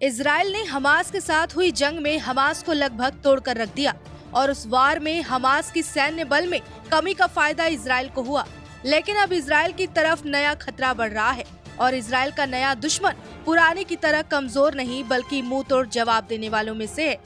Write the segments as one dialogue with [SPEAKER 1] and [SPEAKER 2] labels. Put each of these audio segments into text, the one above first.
[SPEAKER 1] Israel ने Hamas के साथ हुई जंग में हमास को लगभग तोड़कर रख दिया और उस वार में हमास की सैन्य बल में कमी का फायदा इजराइल को हुआ। लेकिन अब इजराइल की तरफ नया खतरा बढ़ रहा है और इजराइल का नया दुश्मन पुराने की तरह कमजोर नहीं बल्कि मुंह तोड़ जवाब देने वालों में से है।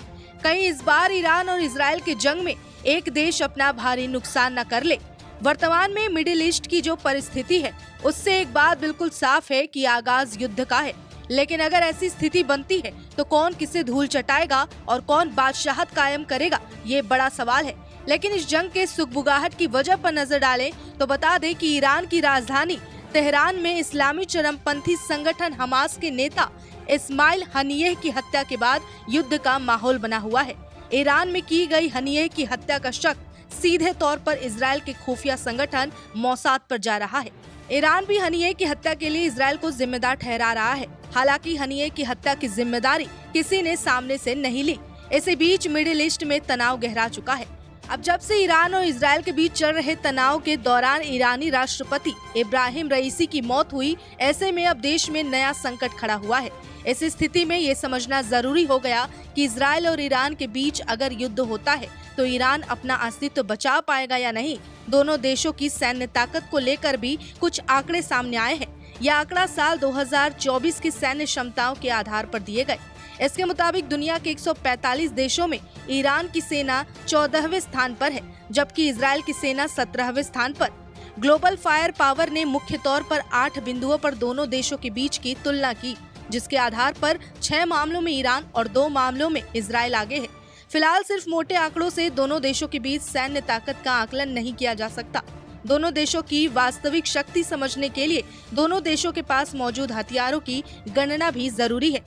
[SPEAKER 1] कहीं इस बार ईरान और इजराइल की जंग में एक देश अपना भारी नुकसान न कर ले। वर्तमान में मिडिल ईस्ट की जो परिस्थिति है उससे एक बात बिल्कुल साफ है कि आगाज युद्ध का है। लेकिन अगर ऐसी स्थिति बनती है तो कौन किसे धूल चटाएगा और कौन बादशाहत कायम करेगा, ये बड़ा सवाल है। लेकिन इस जंग के सुगबुगाहट की वजह पर नजर डालें तो बता दें कि ईरान की राजधानी तेहरान में इस्लामी चरमपंथी संगठन हमास के नेता इस्माइल हनियेह की हत्या के बाद युद्ध का माहौल बना हुआ है। ईरान में की गई हनियेह की हत्या का शक सीधे तौर पर इजराइल के खुफिया संगठन मोसाद पर जा रहा है। ईरान भी हनियेह की हत्या के लिए इजराइल को जिम्मेदार ठहरा रहा है। हालांकि हनियेह की हत्या की जिम्मेदारी किसी ने सामने से नहीं ली। इसी बीच मिडिल ईस्ट में तनाव गहरा चुका है। अब जब से ईरान और इजराइल के बीच चल रहे तनाव के दौरान ईरानी राष्ट्रपति इब्राहिम रईसी की मौत हुई, ऐसे में अब देश में नया संकट खड़ा हुआ है। इस स्थिति में ये समझना जरूरी हो गया कि इजराइल और ईरान के बीच अगर युद्ध होता है तो ईरान अपना अस्तित्व बचा पाएगा या नहीं। दोनों देशों की सैन्य ताकत को लेकर भी कुछ आंकड़े सामने आए हैं। यह आंकड़ा साल 2024 की सैन्य क्षमताओं के आधार पर दिए गए। इसके मुताबिक दुनिया के 145 देशों में ईरान की सेना 14वें स्थान पर है, जबकि इजराइल की सेना 17वें स्थान पर। ग्लोबल फायर पावर ने मुख्य तौर पर 8 बिंदुओं पर दोनों देशों के बीच की तुलना की, जिसके आधार पर 6 मामलों में ईरान और 2 मामलों में इजराइल आगे है। फिलहाल सिर्फ मोटे आंकड़ों से दोनों देशों के बीच सैन्य ताकत का आकलन नहीं किया जा सकता। दोनों देशों की वास्तविक शक्ति समझने के लिए दोनों देशों के पास मौजूद हथियारों की गणना भी जरूरी है।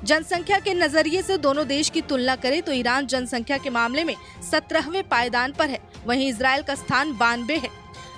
[SPEAKER 1] जनसंख्या के नजरिए से दोनों देश की तुलना करें तो ईरान जनसंख्या के मामले में 17वें पायदान पर है, वहीं इजराइल का स्थान 92 है।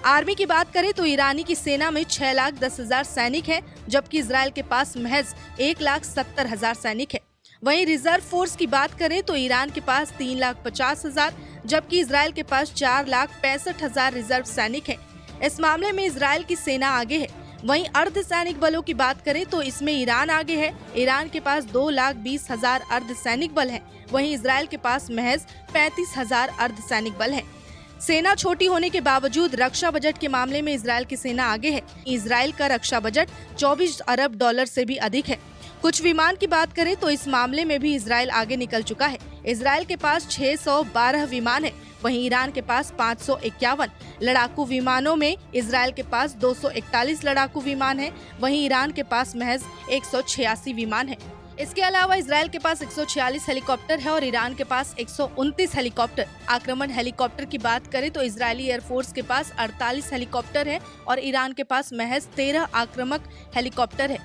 [SPEAKER 1] आर्मी की बात करें तो ईरानी की सेना में 6,10,000 सैनिक हैं, जबकि इजराइल के पास महज 1,70,000 सैनिक है। वहीं रिजर्व फोर्स की बात करें तो ईरान के पास 3,50,000, जबकि इजराइल के पास 4,65,000 रिजर्व सैनिक हैं। इस मामले में इजराइल की सेना आगे है। वहीं अर्ध सैनिक बलों की बात करें तो इसमें ईरान आगे है। ईरान के पास 2,20,000 अर्ध सैनिक बल हैं, वहीं इजराइल के पास महज 35,000 अर्ध सैनिक बल हैं। सेना छोटी होने के बावजूद रक्षा बजट के मामले में इजराइल की सेना आगे है। इजराइल का रक्षा बजट 24 अरब डॉलर से भी अधिक है। कुछ विमान की बात करें तो इस मामले में भी इजराइल आगे निकल चुका है। इजराइल के पास 612 विमान है, वहीं ईरान के पास 551। लड़ाकू विमानों में इजराइल के पास 241 लड़ाकू विमान है, वहीं ईरान के पास महज 186 विमान है। इसके अलावा इजराइल के पास 146 हेलीकॉप्टर है और ईरान के पास 129 हेलीकॉप्टर। आक्रमण हेलीकॉप्टर की बात करें तो इजरायली एयरफोर्स के पास 48 हेलीकॉप्टर है और ईरान के पास महज 13 आक्रामक हेलीकॉप्टर है।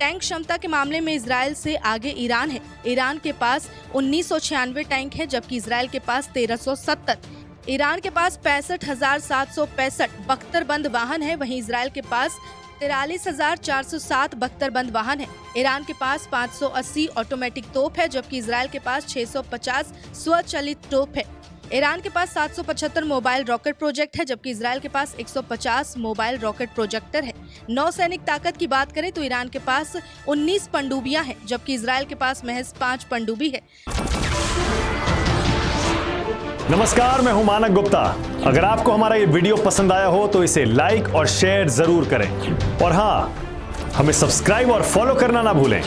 [SPEAKER 1] टैंक क्षमता के मामले में इजराइल से आगे ईरान है। ईरान के पास 1996 टैंक है, जबकि इजराइल के पास 1370। ईरान के पास 65,765 बख्तरबंद वाहन है, वहीं इजराइल के पास 43,407 बख्तरबंद वाहन है। ईरान के पास 580 ऑटोमेटिक तोप है, जबकि इजराइल के पास 650 स्वचालित तोप है। ईरान के पास 775 मोबाइल रॉकेट प्रोजेक्ट है, जबकि इजराइल के पास 150 मोबाइल रॉकेट प्रोजेक्टर है। नौसैनिक ताकत की बात करें तो ईरान के पास 19 पनडुब्बियां हैं, जबकि इजराइल के पास महज 5 पनडुब्बी है।
[SPEAKER 2] नमस्कार, मैं हूं मानक गुप्ता। अगर आपको हमारा ये वीडियो पसंद आया हो तो इसे लाइक और शेयर जरूर करें और हाँ, हमें सब्सक्राइब और फॉलो करना ना भूलें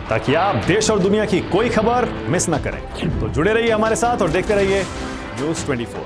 [SPEAKER 2] ताकि आप देश और दुनिया की कोई खबर मिस ना करें। तो जुड़े रहिए हमारे साथ और देखते रहिए न्यूज़ 24।